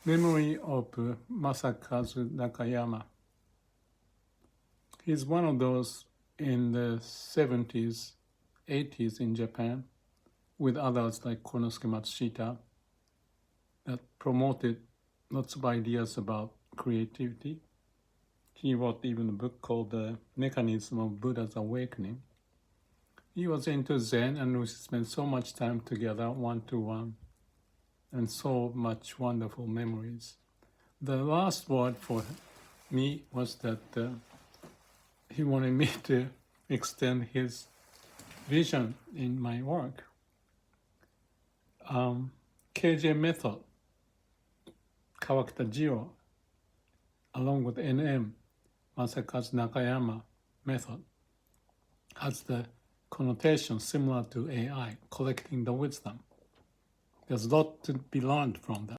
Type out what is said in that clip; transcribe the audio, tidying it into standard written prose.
Memory of Masakazu Nakayama. He's one of those in the 70s, 80s in Japan, with others like Konosuke Matsushita, that promoted lots of ideas about creativity. He wrote even a book called The Mechanism of Buddha's Awakening. He was into Zen, and we spent so much time together, one-to-one, and so much wonderful memories. The last word for me was that he wanted me to extend his vision in my work. KJ method, Kawakita Jiro, along with NM, Masakazu Nakayama method, has the connotation similar to AI, collecting the wisdom. There's a lot to be learned from that.